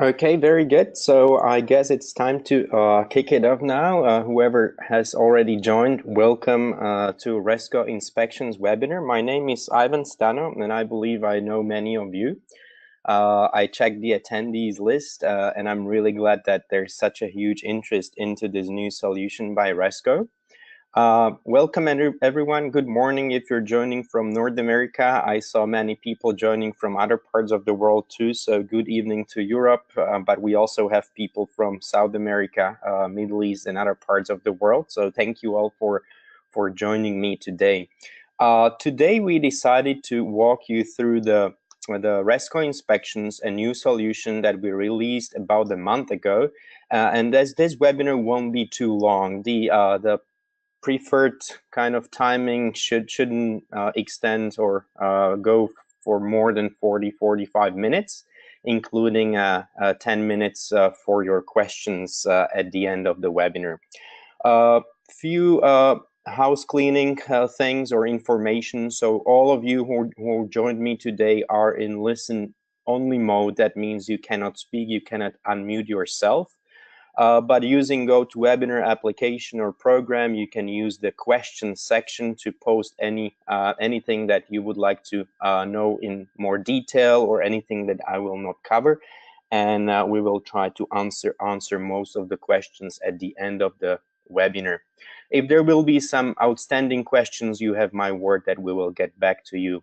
Okay, very good. So I guess it's time to kick it off now. Whoever has already joined, welcome to Resco Inspections webinar. My name is Ivan Stano, and I believe I know many of you. I checked the attendees list, and I'm really glad that there's such a huge interest into this new solution by Resco. Welcome everyone. Good morning if you're joining from North America. I saw many people joining from other parts of the world too, so good evening to Europe. But we also have people from South America, Middle East, and other parts of the world. So thank you all for joining me today. Today we decided to walk you through the Resco Inspections, a new solution that we released about a month ago. And as this webinar won't be too long, the preferred kind of timing shouldn't extend or go for more than 45 minutes, including 10 minutes for your questions at the end of the webinar. Few house cleaning things or information. So all of you who joined me today are in listen only mode. That means you cannot speak, you cannot unmute yourself. But using GoToWebinar application or program, you can use the question section to post anything that you would like to know in more detail or anything that I will not cover. And we will try to answer most of the questions at the end of the webinar. If there will be some outstanding questions, you have my word that we will get back to you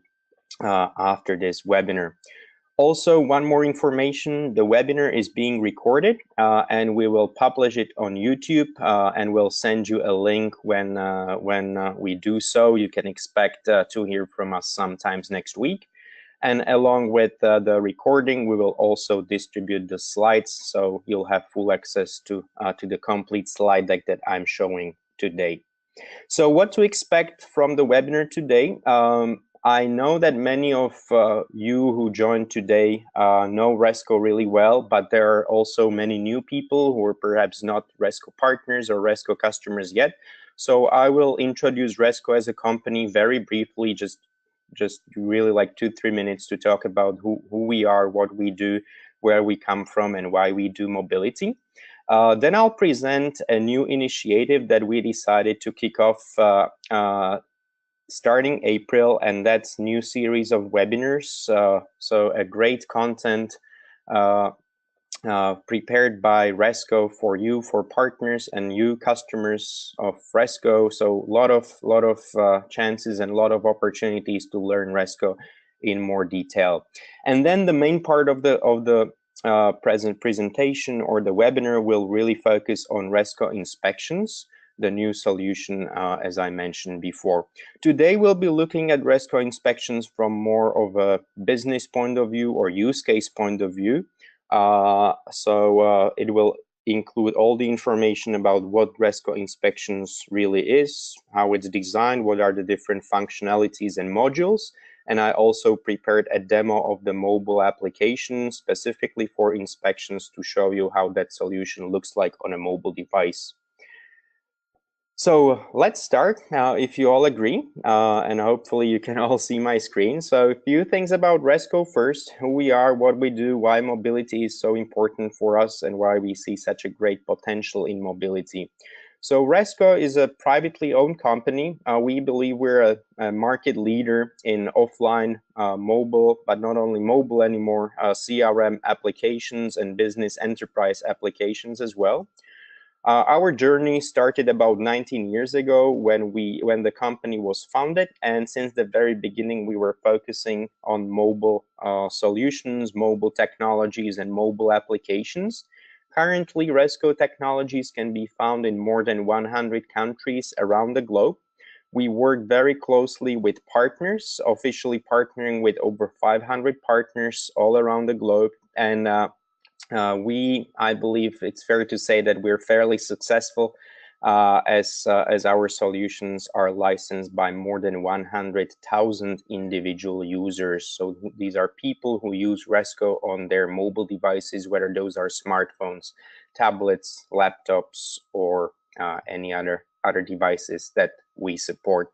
after this webinar. Also, one more information, the webinar is being recorded and we will publish it on YouTube and we'll send you a link when we do so. You can expect to hear from us sometimes next week. And along with the recording, we will also distribute the slides, so you'll have full access to the complete slide deck that I'm showing today. So what to expect from the webinar today? I know that many of you who joined today know Resco really well, but there are also many new people who are perhaps not Resco partners or Resco customers yet. So I will introduce Resco as a company very briefly, just really like 2-3 minutes to talk about who we are, what we do, where we come from, and why we do mobility. Then I'll present a new initiative that we decided to kick off starting April, and that's new series of webinars. So a great content prepared by Resco for you, for partners and you customers of Resco. So a lot of chances and a lot of opportunities to learn Resco in more detail. And then the main part of the presentation or the webinar will really focus on Resco Inspections, the new solution, as I mentioned before. Today, we'll be looking at Resco Inspections from more of a business point of view or use case point of view. So it will include all the information about what Resco Inspections really is, how it's designed, what are the different functionalities and modules. And I also prepared a demo of the mobile application specifically for inspections to show you how that solution looks like on a mobile device. So let's start now, if you all agree, and hopefully you can all see my screen. So a few things about Resco first, who we are, what we do, why mobility is so important for us, and why we see such a great potential in mobility. So Resco is a privately owned company. We believe we're a market leader in offline mobile, but not only mobile anymore, CRM applications and business enterprise applications as well. Our journey started about 19 years ago when the company was founded, and since the very beginning we were focusing on mobile solutions, mobile technologies, and mobile applications. Currently, Resco technologies can be found in more than 100 countries around the globe. We work very closely with partners, officially partnering with over 500 partners all around the globe, and I believe it's fair to say that we're fairly successful as our solutions are licensed by more than 100,000 individual users. So these are people who use Resco on their mobile devices, whether those are smartphones, tablets, laptops, or any other devices that we support.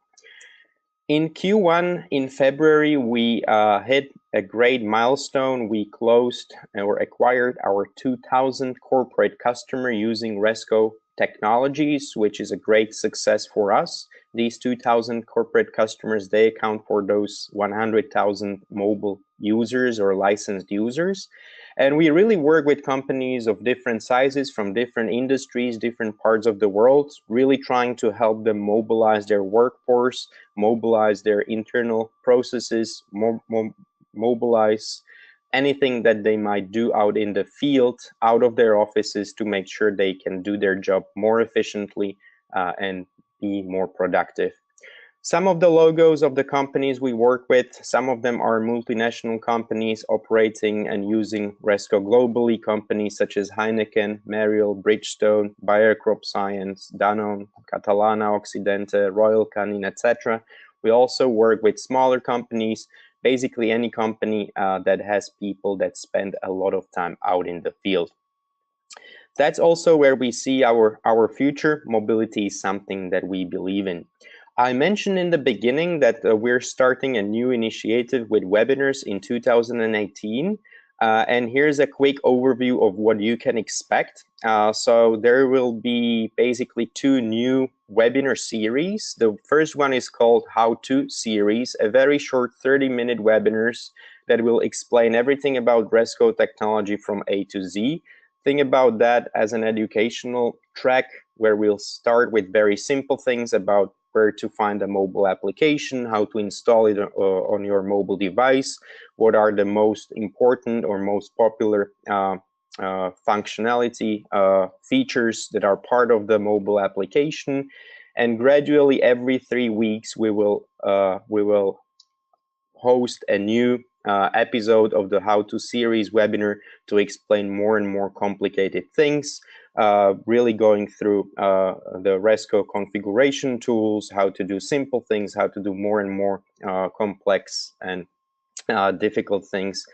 In Q1 in February, we hit a great milestone. We closed or acquired our 2000 corporate customer using Resco technologies, which is a great success for us. These 2000 corporate customers, they account for those 100,000 mobile users or licensed users. And we really work with companies of different sizes from different industries, different parts of the world, really trying to help them mobilize their workforce, mobilize their internal processes, mobilize anything that they might do out in the field, out of their offices, to make sure they can do their job more efficiently and be more productive. Some of the logos of the companies we work with, some of them are multinational companies operating and using Resco globally, companies such as Heineken, Mariel, Bridgestone, Bayer Crop Science, Danone, Catalana Occidente, Royal Canin, etc. We also work with smaller companies, basically any company that has people that spend a lot of time out in the field. That's also where we see our future. Mobility is something that we believe in. I mentioned in the beginning that we're starting a new initiative with webinars in 2018. And here's a quick overview of what you can expect. So there will be basically 2 new webinar series. The first one is called How To series, a very short 30-minute webinars that will explain everything about Resco technology from A to Z. Think about that as an educational track where we'll start with very simple things about where to find a mobile application, how to install it on your mobile device, what are the most important or most popular functionality features that are part of the mobile application. And gradually every 3 weeks we will host a new episode of the How To series webinar to explain more and more complicated things, really going through the Resco configuration tools, how to do simple things, how to do more and more complex and difficult things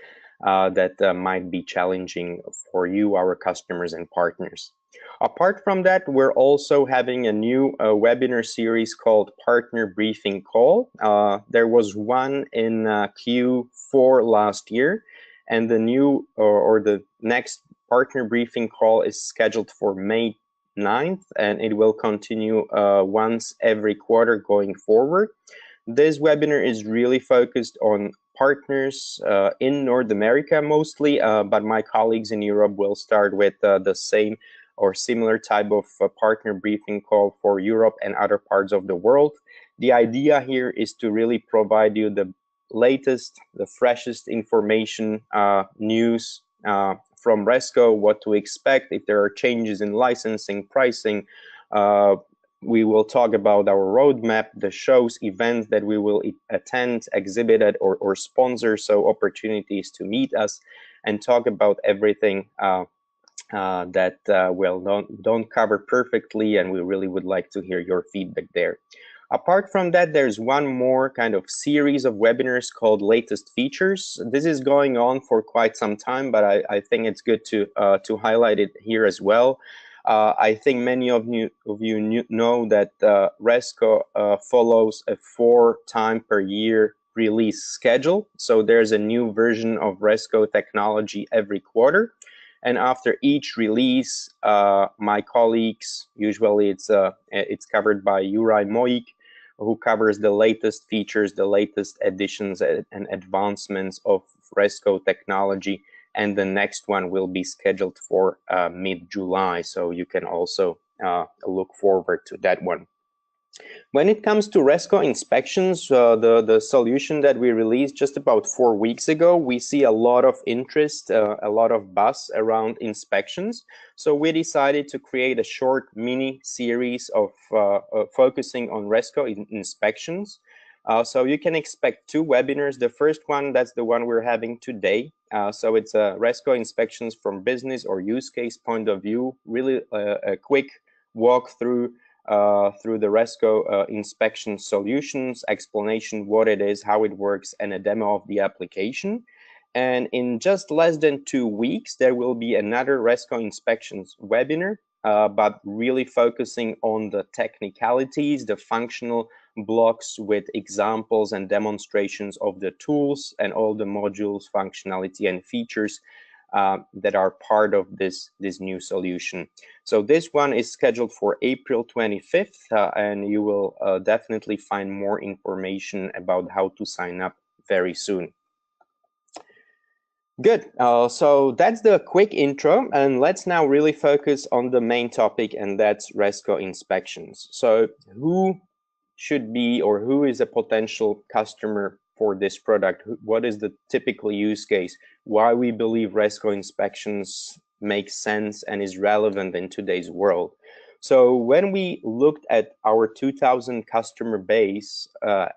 that might be challenging for you, our customers and partners. Apart from that, we're also having a new webinar series called Partner Briefing Call. There was one in Q4 last year, and the new or the next Partner Briefing Call is scheduled for May 9th, and it will continue once every quarter going forward. This webinar is really focused on partners in North America mostly, but my colleagues in Europe will start with the same or similar type of partner briefing call for Europe and other parts of the world. The idea here is to really provide you the latest, the freshest information, news from Resco, what to expect, if there are changes in licensing, pricing. We will talk about our roadmap, the shows, events that we will attend, exhibit at, or sponsor, so opportunities to meet us, and talk about everything that well don't cover perfectly, and we really would like to hear your feedback there. Apart from that, there's one more kind of series of webinars called Latest Features. This is going on for quite some time, but I think it's good to highlight it here as well. I think many of you know that Resco follows a 4-time per year release schedule. So there's a new version of Resco technology every quarter. And after each release, my colleagues, usually it's covered by Juraj Mojik, who covers the latest features, the latest additions and advancements of Resco technology. And the next one will be scheduled for mid-July. So you can also look forward to that one. When it comes to Resco Inspections, the solution that we released just about 4 weeks ago, we see a lot of interest, a lot of buzz around inspections. So we decided to create a short mini series of focusing on Resco inspections. So you can expect 2 webinars. The first one, that's the one we're having today. So it's a Resco Inspections from business or use case point of view, really a quick walkthrough through the Resco inspection solutions, explanation what it is, how it works, and a demo of the application. And in just less than 2 weeks, there will be another Resco Inspections webinar, but really focusing on the technicalities, the functional blocks with examples and demonstrations of the tools and all the modules, functionality, and features that are part of this new solution. So this one is scheduled for April 25th, and you will definitely find more information about how to sign up very soon. Good. So that's the quick intro, and let's now really focus on the main topic, and that's Resco Inspections. So who should be, or who is a potential customer for this product? What is the typical use case? Why we believe Resco Inspections makes sense and is relevant in today's world? So when we looked at our 2000 customer base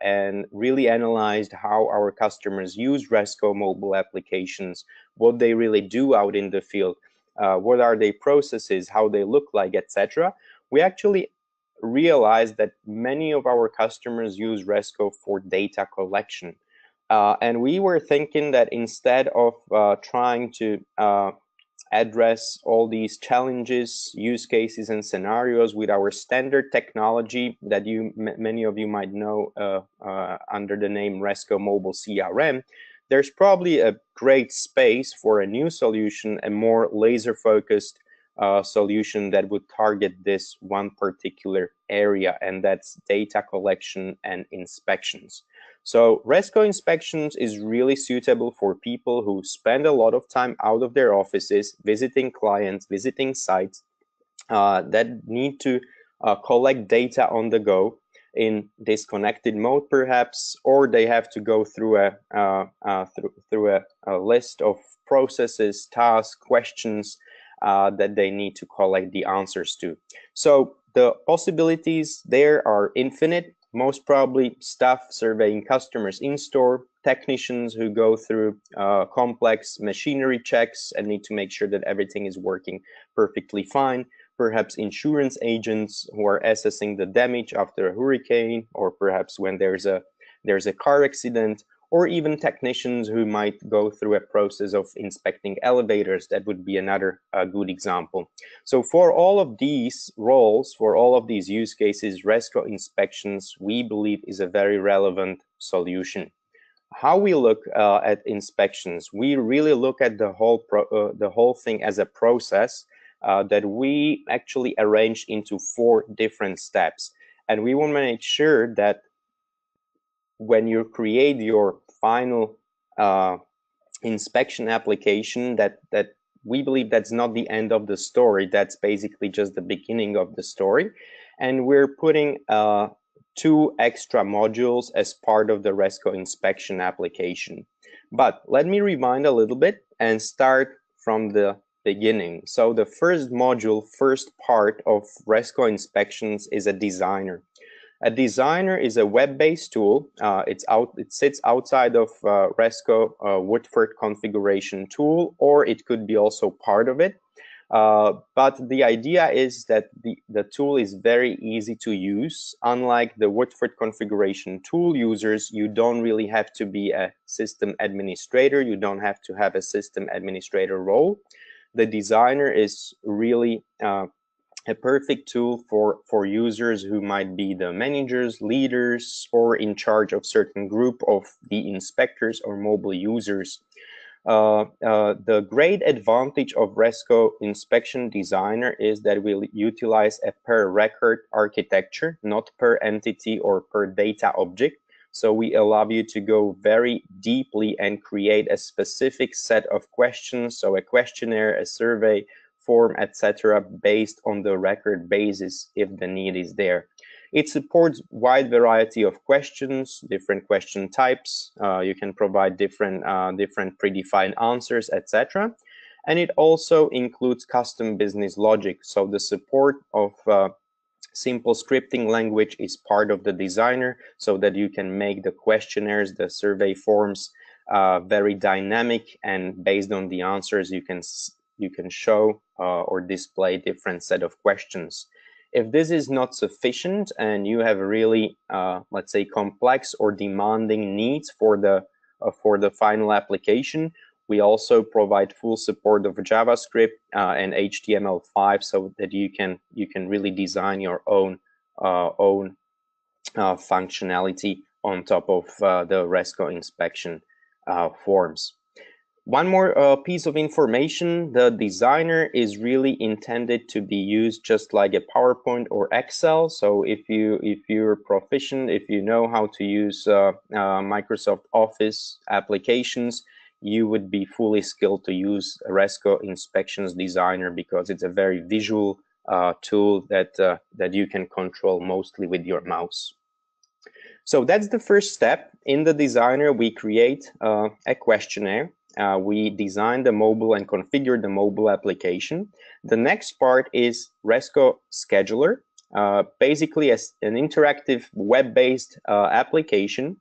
and really analyzed how our customers use Resco mobile applications, what they really do out in the field, what are their processes, how they look like, etc., we actually realized that many of our customers use Resco for data collection. And we were thinking that instead of trying to address all these challenges, use cases, and scenarios with our standard technology that many of you might know under the name Resco Mobile CRM, there's probably a great space for a new solution, a more laser-focused solution that would target this one particular area, and that's data collection and inspections. So Resco Inspections is really suitable for people who spend a lot of time out of their offices, visiting clients, visiting sites that need to collect data on the go in disconnected mode, perhaps, or they have to go through a list of processes, tasks, questions that they need to collect the answers to. So the possibilities there are infinite. Most probably staff surveying customers in store, technicians who go through complex machinery checks and need to make sure that everything is working perfectly fine, perhaps insurance agents who are assessing the damage after a hurricane, or perhaps when there's a car accident, or even technicians who might go through a process of inspecting elevators. That would be another good example. So for all of these roles, for all of these use cases, Resco Inspections, we believe, is a very relevant solution. How we look at inspections, we really look at the whole thing as a process that we actually arrange into 4 different steps. And we want to make sure that when you create your final inspection application, that we believe that's not the end of the story. That's basically just the beginning of the story. And we're putting 2 extra modules as part of the Resco inspection application. But let me rewind a little bit and start from the beginning. So the first module, first part of Resco Inspections is a designer. A designer is a web-based tool. It sits outside of Resco Woodford configuration tool, or it could be also part of it. But the idea is that the tool is very easy to use. Unlike the Woodford configuration tool users, you don't really have to be a system administrator. You don't have to have a system administrator role. The designer is really a perfect tool for users who might be the managers, leaders, or in charge of certain group of the inspectors or mobile users. The great advantage of Resco Inspection Designer is that we'll utilize a per record architecture, not per entity or per data object. So we allow you to go very deeply and create a specific set of questions, so a questionnaire, a survey, form, etc., based on the record basis if the need is there. It supports wide variety of questions, different question types. You can provide different predefined answers, etc. And it also includes custom business logic. So the support of simple scripting language is part of the designer, so that you can make the questionnaires, the survey forms very dynamic, and based on the answers you can show or display different set of questions. If this is not sufficient and you have really, let's say, complex or demanding needs for the final application, we also provide full support of JavaScript and HTML5, so that you can really design your own functionality on top of the Resco inspection forms. One more piece of information: the designer is really intended to be used just like a PowerPoint or Excel. So if you're proficient, if you know how to use Microsoft Office applications, you would be fully skilled to use Resco Inspections Designer, because it's a very visual tool that you can control mostly with your mouse. So that's the first step. In the designer, we create a questionnaire. We design the mobile and configure the mobile application. The next part is Resco Scheduler, basically an interactive web-based application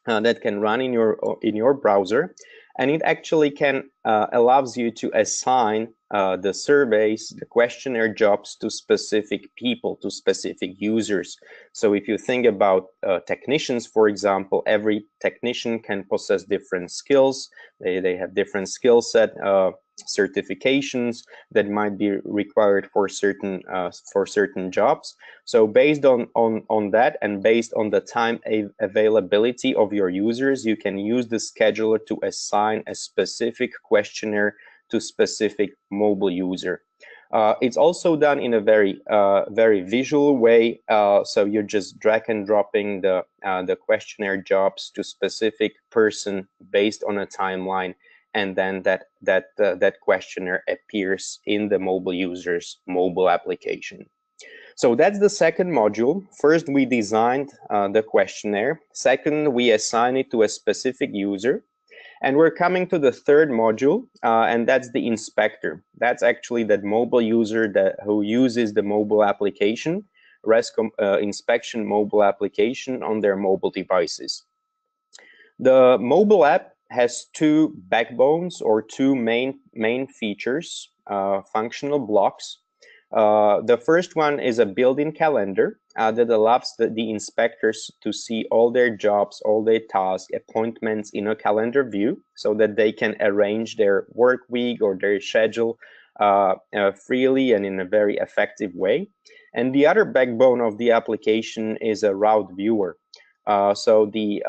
that can run in your browser, and it actually can allows you to assign the surveys, the questionnaire jobs to specific people, to specific users. So if you think about technicians, for example, every technician can possess different skills. They have different skill set, certifications that might be required for certain jobs. So based on that, and based on the time availability of your users, you can use the scheduler to assign a specific questionnaire to specific mobile user. It's also done in a very visual way. So you're just drag and dropping the questionnaire jobs to specific person based on a timeline, and then that questionnaire appears in the mobile user's mobile application. So that's the second module. First, we designed the questionnaire. Second, we assign it to a specific user. And we're coming to the third module, and that's the inspector. That's actually that mobile user who uses the mobile application, Resco inspection mobile application on their mobile devices. The mobile app has two backbones, or two main features, functional blocks. The first one is a built-in calendar that allows the inspectors to see all their jobs, all their tasks, appointments in a calendar view, so that they can arrange their work week or their schedule freely and in a very effective way. And the other backbone of the application is a route viewer. So the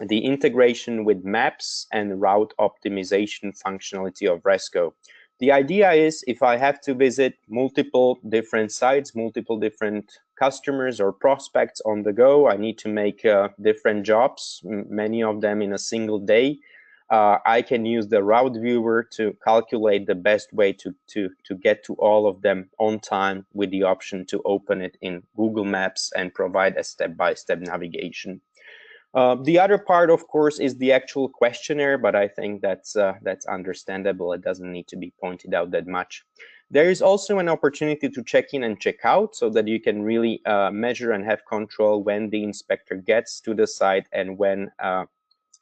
integration with maps and route optimization functionality of Resco. The idea is, if I have to visit multiple different sites, multiple different customers or prospects on the go, I need to make different jobs, many of them in a single day. I can use the route viewer to calculate the best way to get to all of them on time, with the option to open it in Google Maps and provide a step-by-step navigation. The other part, of course, is the actual questionnaire, but I think that's understandable. It doesn't need to be pointed out that much. There is also an opportunity to check in and check out, so that you can really measure and have control when the inspector gets to the site and when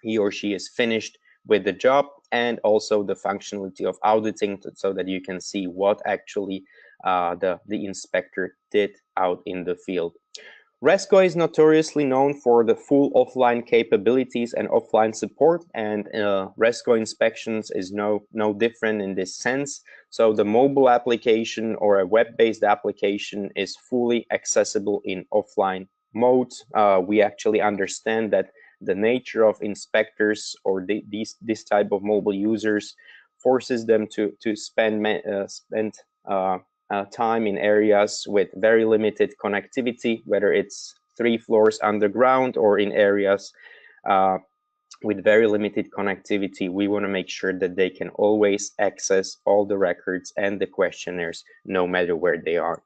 he or she is finished with the job, and also the functionality of auditing, so that you can see what actually the inspector did out in the field. Resco is notoriously known for the full offline capabilities and offline support, and Resco Inspections is no different in this sense. So the mobile application or a web-based application is fully accessible in offline mode. We actually understand that the nature of inspectors or this type of mobile users forces them to spend time in areas with very limited connectivity, whether it's 3 floors underground or in areas with very limited connectivity. We want to make sure that they can always access all the records and the questionnaires, no matter where they are.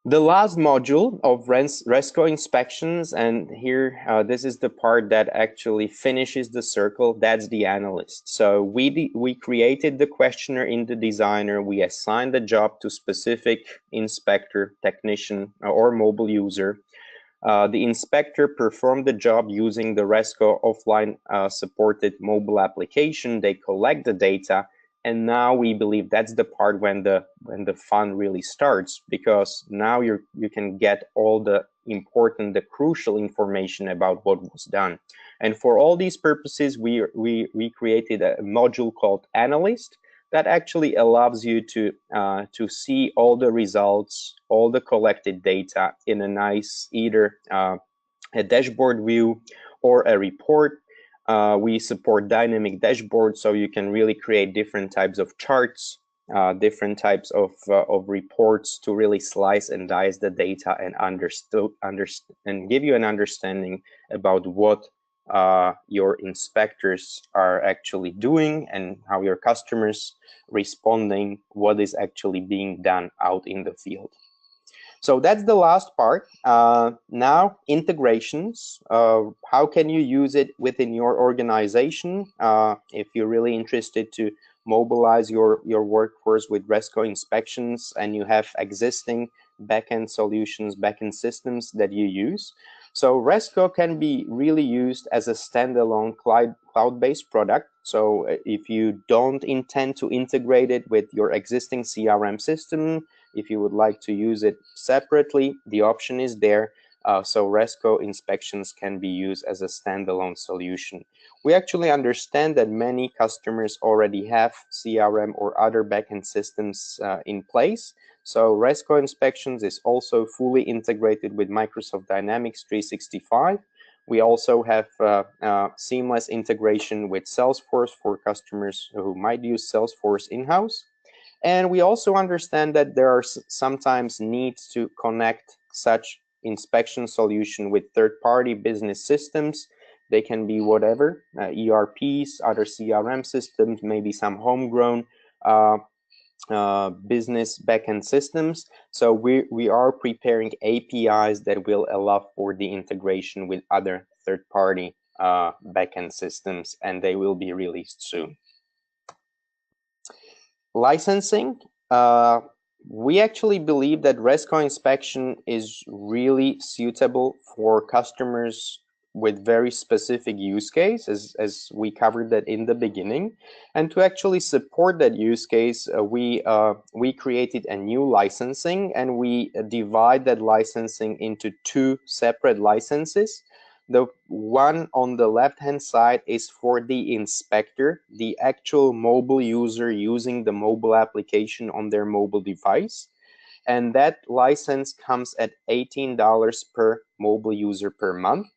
The last module of Resco Inspections, and here this is the part that actually finishes the circle, that's the analyst. So we created the questionnaire in the designer, we assigned the job to specific inspector, technician, or mobile user. The inspector performed the job using the Resco offline supported mobile application. They collect the data, and now we believe that's the part when the fun really starts, because now you can get all the important, the crucial information about what was done. And for all these purposes, we created a module called Analyst that actually allows you to see all the results, all the collected data in a nice either a dashboard view or a report. We support dynamic dashboards, so you can really create different types of charts, different types of reports to really slice and dice the data and and give you an understanding about what your inspectors are actually doing and how your customers responding, what is actually being done out in the field. So that's the last part. Now, integrations. How can you use it within your organization? If you're really interested to mobilize your workforce with Resco Inspections and you have existing backend solutions, backend systems that you use. So Resco can be really used as a standalone cloud-based product. So if you don't intend to integrate it with your existing CRM system, if you would like to use it separately, the option is there. So Resco Inspections can be used as a standalone solution. We actually understand that many customers already have CRM or other backend systems in place. So Resco Inspections is also fully integrated with Microsoft Dynamics 365. We also have seamless integration with Salesforce for customers who might use Salesforce in-house. And we also understand that there are sometimes needs to connect such inspection solution with third-party business systems. They can be whatever, ERPs, other CRM systems, maybe some homegrown business backend systems. So we are preparing APIs that will allow for the integration with other third-party backend systems, and they will be released soon. Licensing. We actually believe that Resco Inspection is really suitable for customers with very specific use cases, as we covered that in the beginning. And to actually support that use case, we created a new licensing, and we divide that licensing into two separate licenses. The one on the left-hand side is for the inspector, the actual mobile user using the mobile application on their mobile device. And that license comes at $18 per mobile user per month.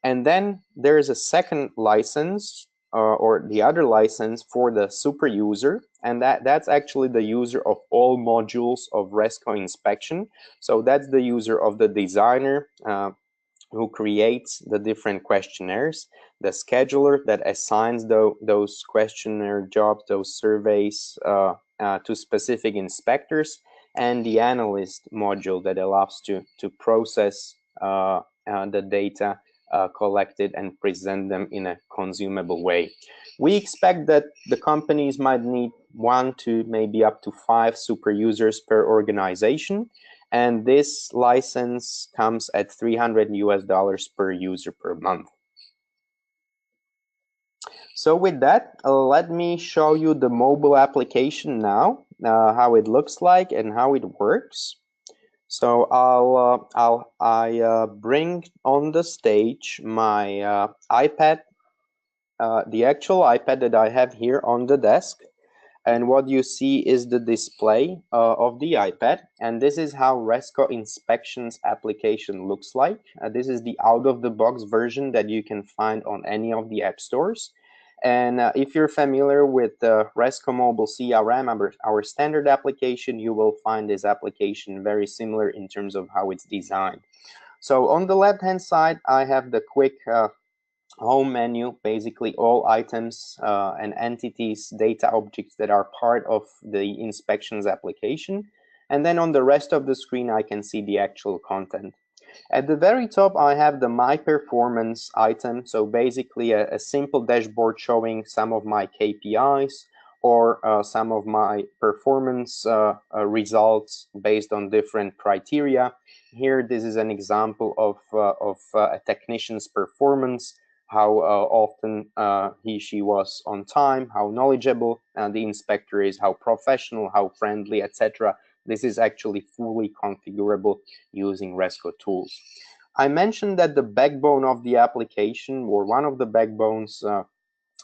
And then there is a second license or the other license for the super user. And that's actually the user of all modules of Resco Inspection. So that's the user of the designer, who creates the different questionnaires, the scheduler that assigns those questionnaire jobs, those surveys to specific inspectors, and the analyst module that allows to process the data collected and present them in a consumable way. We expect that the companies might need 1 to maybe up to 5 super users per organization. And this license comes at $300 per user per month. So with that, let me show you the mobile application now, how it looks like and how it works. So I bring on the stage my iPad, the actual iPad that I have here on the desk. And what you see is the display of the iPad. And this is how Resco Inspections application looks like. This is the out-of-the-box version that you can find on any of the app stores. And if you're familiar with Resco Mobile CRM, our standard application, you will find this application very similar in terms of how it's designed. So on the left-hand side, I have the quick home menu, basically all items and entities, data objects that are part of the inspections application. And then on the rest of the screen, I can see the actual content. At the very top, I have the My Performance item. So basically a simple dashboard showing some of my KPIs or some of my performance results based on different criteria. Here, this is an example of a technician's performance, how often she was on time, how knowledgeable the inspector is, how professional, how friendly, etc. This is actually fully configurable using Resco tools. I mentioned that the backbone of the application, or one of the backbones,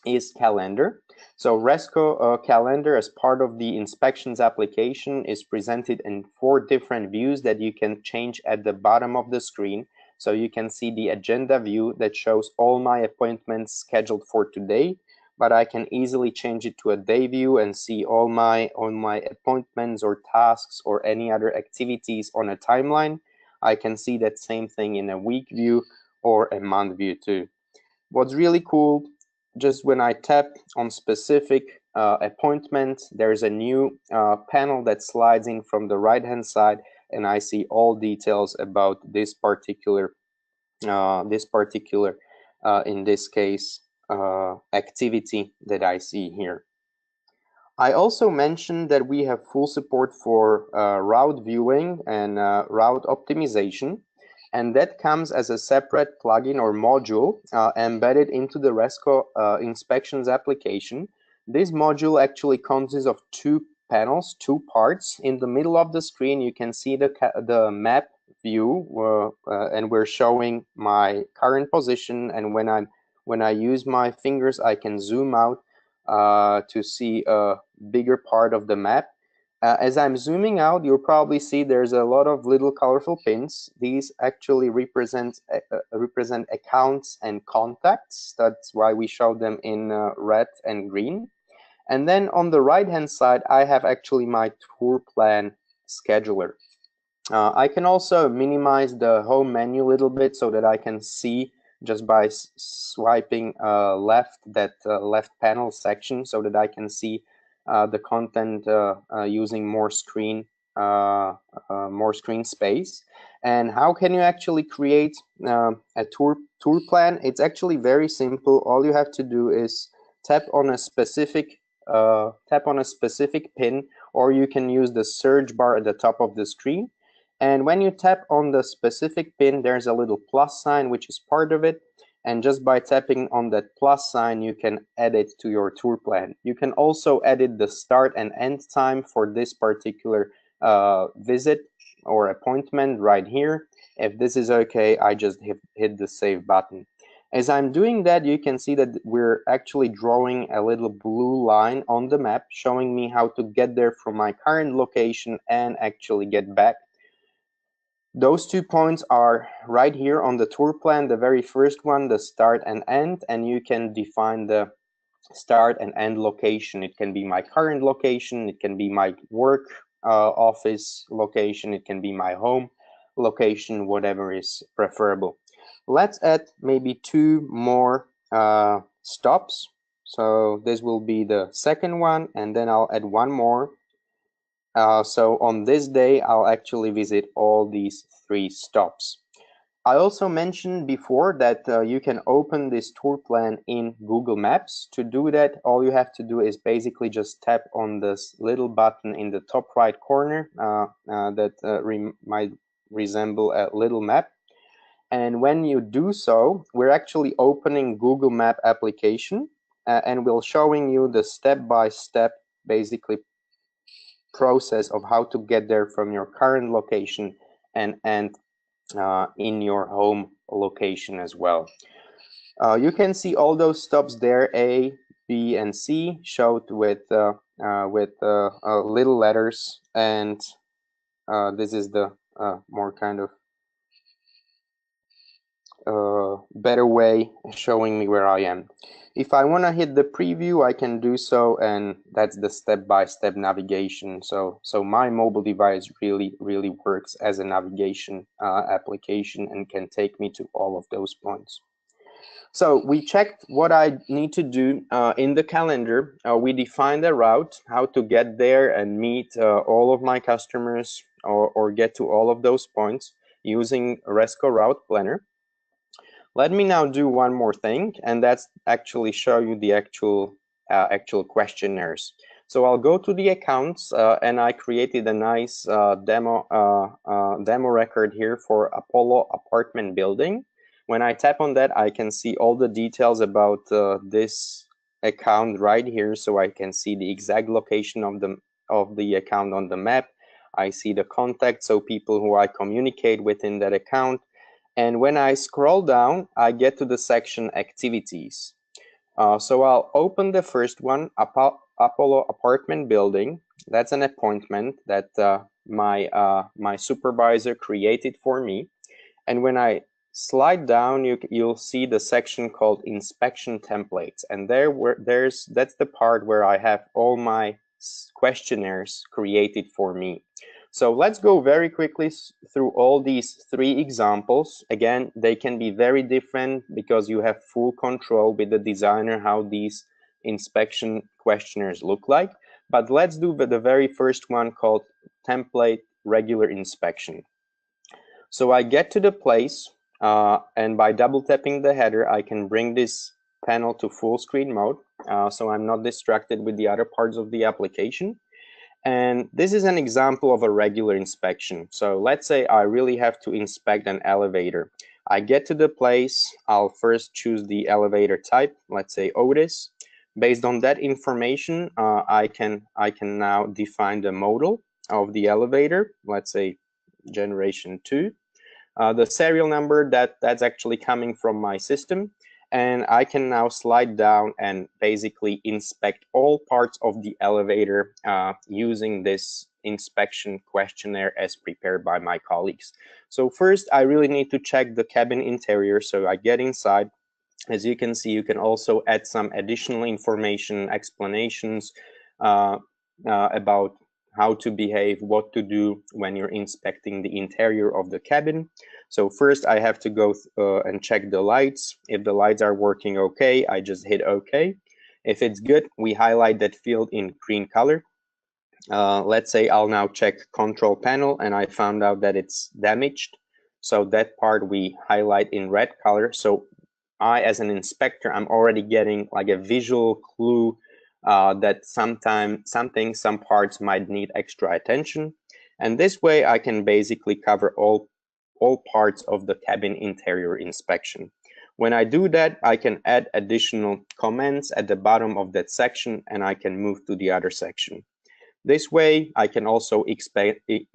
is calendar. So Resco calendar, as part of the inspections application, is presented in 4 different views that you can change at the bottom of the screen. So you can see the agenda view that shows all my appointments scheduled for today, but I can easily change it to a day view and see all my appointments or tasks or any other activities on a timeline. I can see that same thing in a week view or a month view too. What's really cool, just when I tap on specific appointment, there's a new panel that slides in from the right-hand side, and I see all details about this particular, in this case, activity that I see here. I also mentioned that we have full support for route viewing and route optimization, and that comes as a separate plugin or module embedded into the Resco Inspections application. This module actually consists of 2 panels, 2 parts. In the middle of the screen, you can see the map view, and we're showing my current position. And when I use my fingers, I can zoom out to see a bigger part of the map. As I'm zooming out, you'll probably see there's a lot of little colorful pins. These actually represent accounts and contacts. That's why we show them in red and green. And then on the right-hand side, I have actually my tour plan scheduler. I can also minimize the home menu a little bit so that I can see just by swiping left, that left panel section, so that I can see the content using more screen space. And how can you actually create a tour plan? It's actually very simple. All you have to do is tap on a specific pin, or you can use the search bar at the top of the screen. And when you tap on the specific pin, there's a little plus sign, which is part of it. And just by tapping on that plus sign, you can add it to your tour plan. You can also edit the start and end time for this particular visit or appointment right here. If this is okay, I just hit the save button. As I'm doing that, you can see that we're actually drawing a little blue line on the map, showing me how to get there from my current location and actually get back. Those 2 points are right here on the tour plan, the very first one, the start and end, and you can define the start and end location. It can be my current location, it can be my work office location, it can be my home location, whatever is preferable. Let's add maybe 2 more stops. So this will be the second one, and then I'll add 1 more. So on this day, I'll actually visit all these 3 stops. I also mentioned before that you can open this tour plan in Google Maps. To do that, all you have to do is basically just tap on this little button in the top right corner that might resemble a little map. And when you do so, we're actually opening Google Map application, and we're showing you the step-by-step basically process of how to get there from your current location and in your home location as well. You can see all those stops there, A, B, and C, showed with little letters, and this is the more kind of better way showing me where I am. If I want to hit the preview, I can do so, and that's the step-by-step navigation. So my mobile device really works as a navigation application and can take me to all of those points. So we checked what I need to do in the calendar. We defined a route, how to get there and meet all of my customers or get to all of those points using Resco Route Planner. Let me now do one more thing, and that's actually show you the actual questionnaires. So I'll go to the accounts, and I created a nice demo record here for Apollo apartment building. When I tap on that, I can see all the details about this account right here, so I can see the exact location of the account on the map. I see the contact, so people who I communicate with in that account. And when I scroll down, I get to the section activities. So I'll open the first one, Apollo apartment building. That's an appointment that my supervisor created for me. And when I slide down, you'll see the section called inspection templates, and that's the part where I have all my questionnaires created for me. So let's go very quickly through all these 3 examples. Again, they can be very different because you have full control with the designer how these inspection questionnaires look like. But let's do the very first one called template regular inspection. So I get to the place, and by double tapping the header, I can bring this panel to full screen mode, so I'm not distracted with the other parts of the application. And this is an example of a regular inspection. So let's say I really have to inspect an elevator. I get to the place, I'll first choose the elevator type, let's say Otis. Based on that information, I can now define the model of the elevator, let's say generation 2. The serial number that's actually coming from my system, and I can now slide down and basically inspect all parts of the elevator using this inspection questionnaire as prepared by my colleagues. So first, I really need to check the cabin interior. So I get inside. As you can see, you can also add some additional information, explanations about how to behave, what to do when you're inspecting the interior of the cabin. So first I have to go and check the lights. If the lights are working okay, I just hit OK. If it's good, we highlight that field in green color. Let's say I'll now check control panel and I found out that it's damaged. So that part we highlight in red color. So I, as an inspector, I'm already getting like a visual clue that some parts might need extra attention. And this way I can basically cover all parts of the cabin interior inspection. When I do that, I can add additional comments at the bottom of that section, and I can move to the other section. This way, I can also inspect the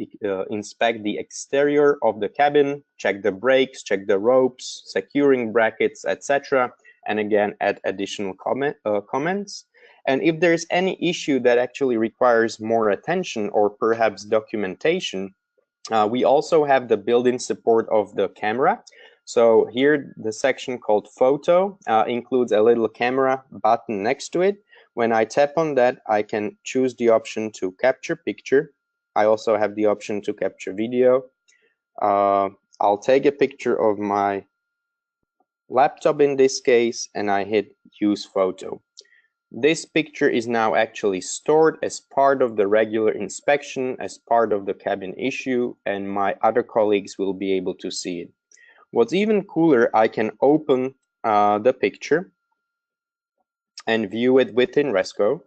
exterior of the cabin, check the brakes, check the ropes, securing brackets, etc. And again, add additional comments. And if there's any issue that actually requires more attention or perhaps documentation, we also have the built-in support of the camera. So here, the section called photo includes a little camera button next to it. When I tap on that, I can choose the option to capture picture. I also have the option to capture video. I'll take a picture of my laptop in this case, and I hit use photo. This picture is now actually stored as part of the regular inspection, as part of the cabin issue, and my other colleagues will be able to see it. What's even cooler, I can open the picture and view it within Resco.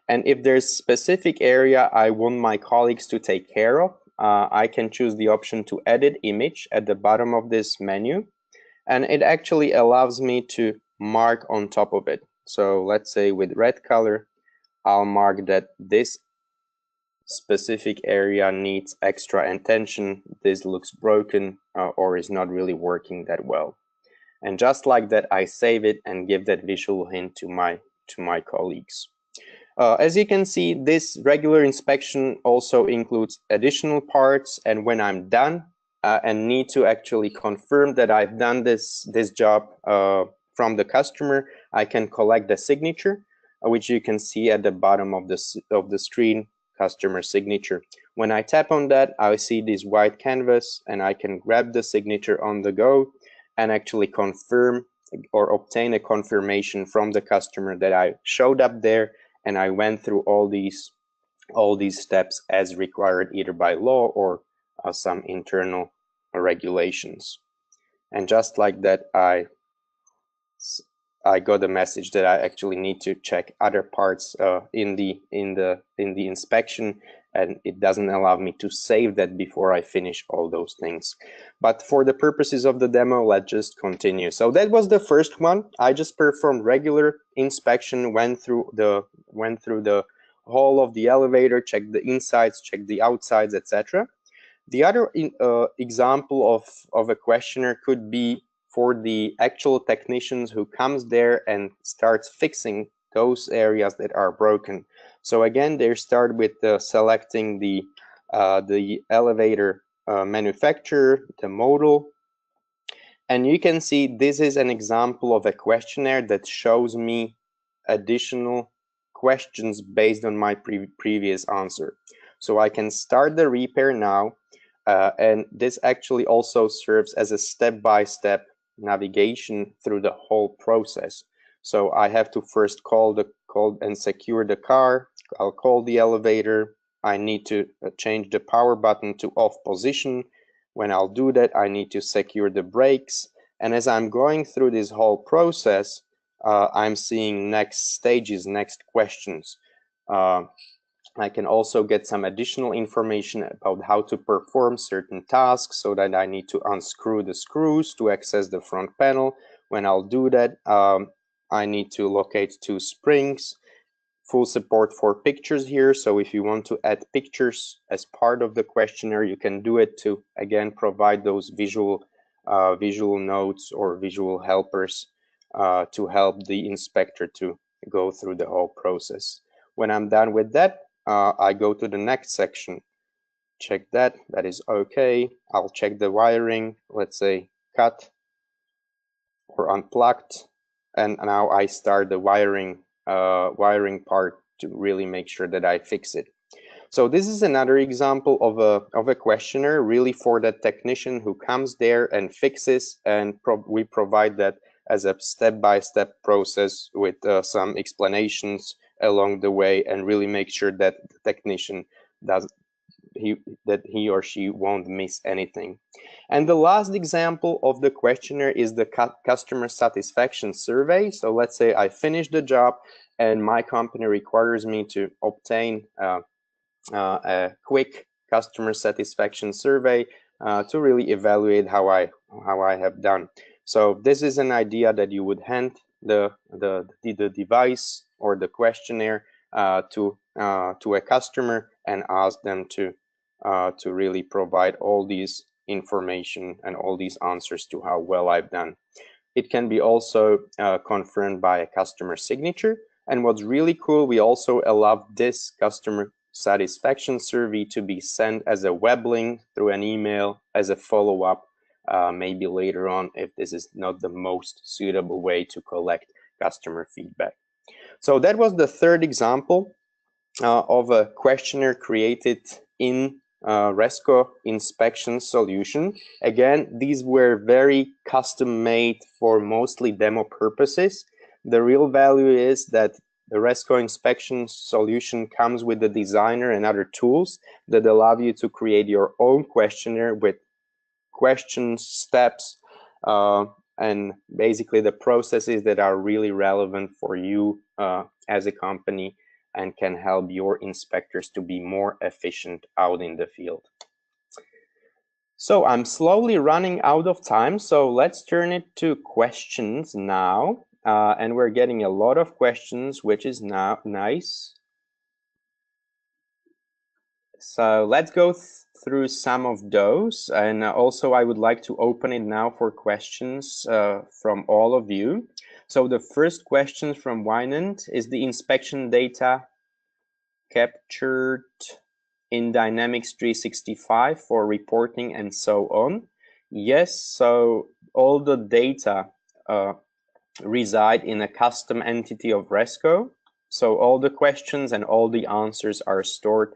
And if there's a specific area I want my colleagues to take care of, I can choose the option to edit image at the bottom of this menu. And it actually allows me to mark on top of it. So let's say with red color, I'll mark that this specific area needs extra attention, this looks broken or is not really working that well. And just like that, I save it and give that visual hint to my colleagues. As you can see, this regular inspection also includes additional parts, and when I'm done and need to actually confirm that I've done this job from the customer, I can collect the signature, which you can see at the bottom of the screen, customer signature. When I tap on that, I see this white canvas, and I can grab the signature on the go and actually confirm or obtain a confirmation from the customer that I showed up there and I went through all these steps as required either by law or some internal regulations. And just like that, I got a message that I actually need to check other parts in the inspection, and it doesn't allow me to save that before I finish all those things. But for the purposes of the demo, let's just continue. So that was the first one. I just performed regular inspection, went through the whole of the elevator, checked the insides, checked the outsides, etc. The other example of a questionnaire could be for the actual technicians who comes there and starts fixing those areas that are broken. So again, they start with selecting the elevator manufacturer, the model, and you can see this is an example of a questionnaire that shows me additional questions based on my previous answer. So I can start the repair now, and this actually also serves as a step-by-step navigation through the whole process. So I have to first call and secure the car. I'll call the elevator. I need to change the power button to off position. When I'll do that, I need to secure the brakes. And as I'm going through this whole process, I'm seeing next stages, next questions. I can also get some additional information about how to perform certain tasks, so that I need to unscrew the screws to access the front panel. When I'll do that, I need to locate two springs. Full support for pictures here, so if you want to add pictures as part of the questionnaire, you can do it to again provide those visual notes or visual helpers to help the inspector to go through the whole process. When I'm done with that, I go to the next section. Check that is okay. I'll check the wiring, let's say cut or unplugged, and now I start the wiring part to really make sure that I fix it. So this is another example of a questionnaire really for the technician who comes there and fixes, and we provide that as a step-by-step process with some explanations along the way, and really make sure that the technician that he or she won't miss anything. And the last example of the questionnaire is the customer satisfaction survey. So let's say I finish the job and my company requires me to obtain a quick customer satisfaction survey to really evaluate how I have done. So this is an idea that you would hand the device or the questionnaire to a customer and ask them to really provide all these information and all these answers to how well I've done. It can be also confirmed by a customer signature. And what's really cool, we also allow this customer satisfaction survey to be sent as a web link through an email as a follow-up, maybe later on, if this is not the most suitable way to collect customer feedback. So that was the third example of a questionnaire created in Resco inspection solution. Again, these were very custom made for mostly demo purposes. The real value is that the Resco inspection solution comes with the designer and other tools that allow you to create your own questionnaire with questions, steps, and basically the processes that are really relevant for you as a company and can help your inspectors to be more efficient out in the field. So I'm slowly running out of time, so let's turn it to questions now. And we're getting a lot of questions, which is now nice. So let's go through some of those. And also I would like to open it now for questions from all of you. So the first question from Wynand is the inspection data captured in Dynamics 365 for reporting and so on. Yes, so all the data reside in a custom entity of Resco. So all the questions and all the answers are stored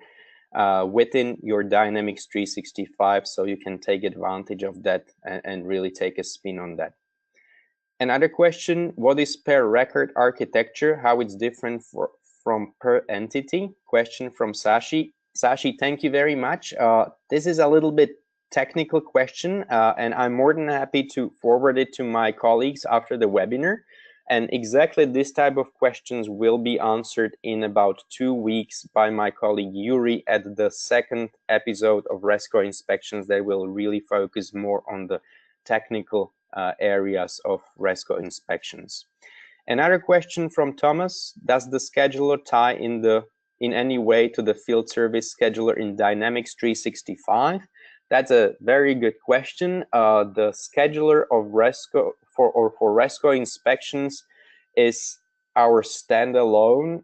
within your Dynamics 365, so you can take advantage of that and really take a spin on that. Another question, what is per record architecture? How it's different from per entity? Question from Sashi. Sashi, thank you very much. This is a little bit technical question, and I'm more than happy to forward it to my colleagues after the webinar. And exactly this type of questions will be answered in about 2 weeks by my colleague Yuri at the second episode of Resco Inspections. They will really focus more on the technical areas of Resco Inspections. Another question from Thomas, does the scheduler tie in any way to the field service scheduler in Dynamics 365? That's a very good question. The scheduler of Resco for Resco Inspections is our standalone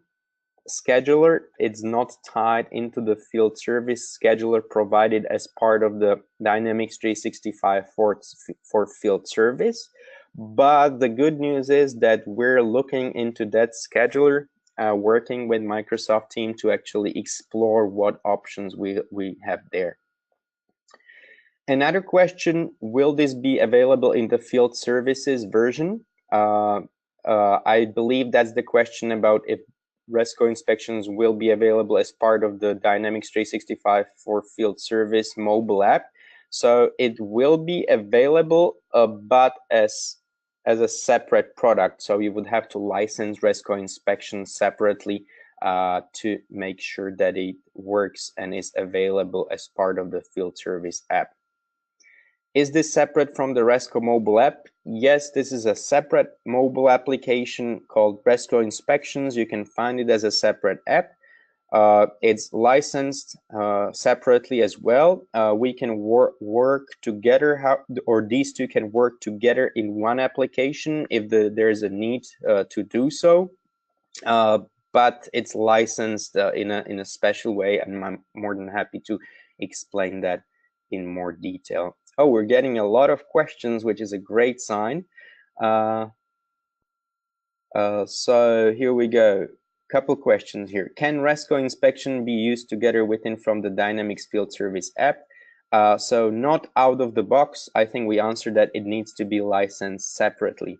scheduler. It's not tied into the field service scheduler provided as part of the Dynamics 365 for field service. But the good news is that we're looking into that scheduler, working with Microsoft team to actually explore what options we have there. Another question, will this be available in the field services version? I believe that's the question about if Resco Inspections will be available as part of the Dynamics 365 for field service mobile app. So it will be available, but as a separate product. So you would have to license Resco Inspections separately to make sure that it works and is available as part of the field service app. Is this separate from the Resco mobile app? Yes, this is a separate mobile application called Resco Inspections. You can find it as a separate app. It's licensed separately as well. We can work together, or these two can work together in one application if there's a need to do so. But it's licensed in a special way, and I'm more than happy to explain that in more detail. Oh, we're getting a lot of questions, which is a great sign. So here we go. Couple questions here. Can Resco Inspection be used together within from the Dynamics Field Service app? So not out of the box. I think we answered that it needs to be licensed separately.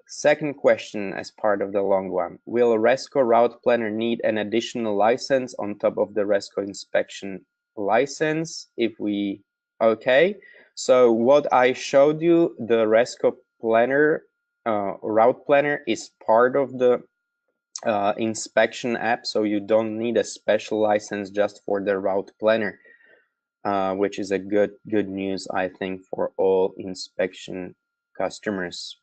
Second question as part of the long one. Will a Resco Route Planner need an additional license on top of the Resco Inspection license? Okay, so what I showed you, the Resco Planner, Route Planner is part of the inspection app, so you don't need a special license just for the Route Planner, which is a good news, I think, for all inspection customers.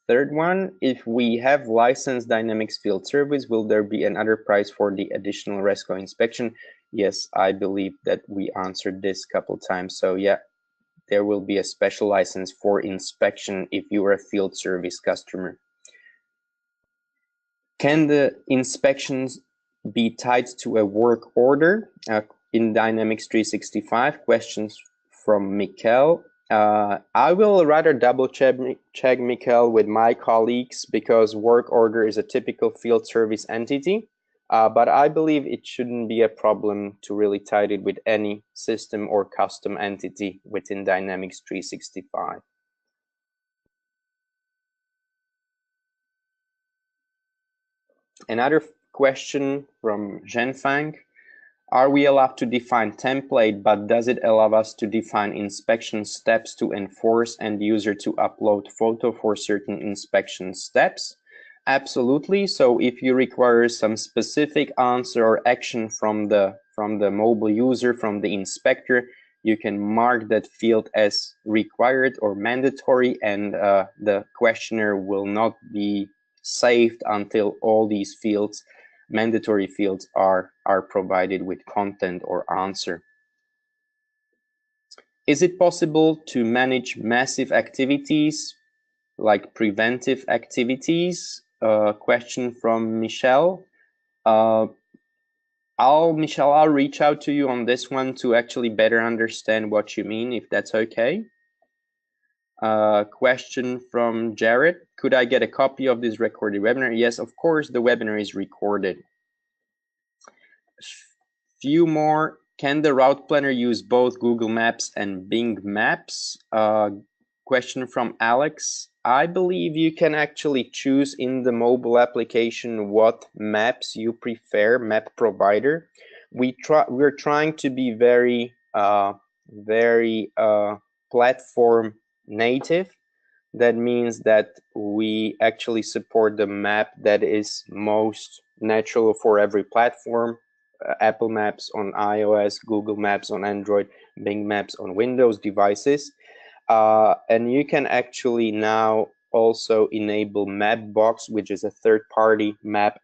Third one, if we have licensed Dynamics Field Service, will there be another price for the additional Resco inspection? Yes, I believe that we answered this a couple times. So yeah, there will be a special license for inspection if you are a field service customer. Can the inspections be tied to a work order in Dynamics 365? Questions from Mikkel. I will rather double check Mikkel with my colleagues because work order is a typical field service entity, but I believe it shouldn't be a problem to really tie it with any system or custom entity within Dynamics 365. Another question from Zhenfang. Are we allowed to define template, but does it allow us to define inspection steps to enforce end user to upload photo for certain inspection steps? Absolutely. So if you require some specific answer or action from the mobile user, from the inspector, you can mark that field as required or mandatory, and the questionnaire will not be saved until all these fields, mandatory fields, are provided with content or answer. Is it possible to manage massive activities like preventive activities? Question from Michelle. Michelle, I'll reach out to you on this one to actually better understand what you mean, if that's okay. Question from Jared. Could I get a copy of this recorded webinar? Yes, of course, the webinar is recorded. Few more. Can the route planner use both Google Maps and Bing Maps? Question from Alex. I believe you can actually choose in the mobile application what maps you prefer, map provider. We're trying to be very platform native. That means that we actually support the map that is most natural for every platform. Apple Maps on iOS, Google Maps on Android, Bing Maps on Windows devices. And you can actually now also enable Mapbox, which is a third-party map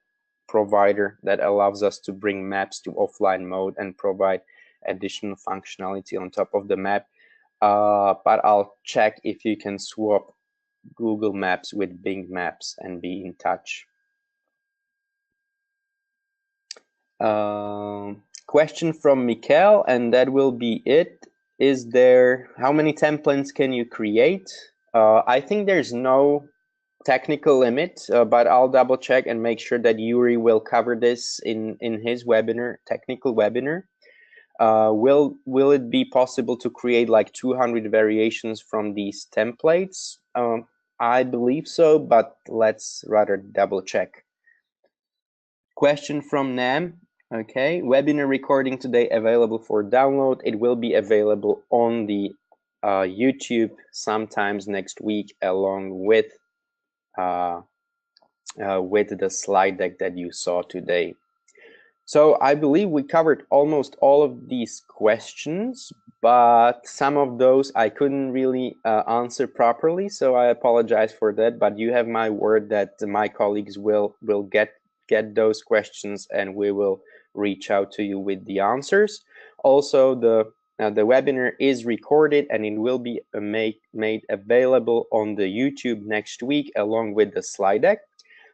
provider that allows us to bring maps to offline mode and provide additional functionality on top of the map. But I'll check if you can swap Google Maps with Bing Maps and be in touch. Question from Mikael, and that will be it. Is there, how many templates can you create? I think there's no technical limit, but I'll double check and make sure that Yuri will cover this in his webinar, technical webinar. Will it be possible to create like 200 variations from these templates? I believe so, but let's rather double check. Question from Nam. Okay, webinar recording today available for download. It will be available on the YouTube sometimes next week, along with the slide deck that you saw today. So I believe we covered almost all of these questions, but some of those I couldn't really answer properly, so I apologize for that. But you have my word that my colleagues will get those questions, and we will reach out to you with the answers. Also, the webinar is recorded, and it will be made available on the YouTube next week, along with the slide deck.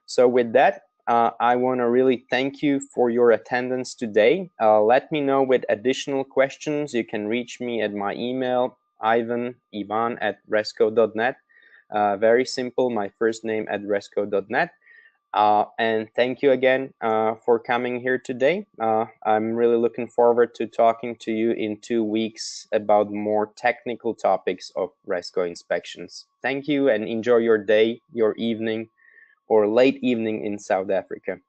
So with that, I want to really thank you for your attendance today. Let me know with additional questions. You can reach me at my email, ivan@resco.net. Very simple, my first name at resco.net. And thank you again for coming here today. I'm really looking forward to talking to you in 2 weeks about more technical topics of Resco inspections. Thank you, and enjoy your day, your evening, or late evening in South Africa.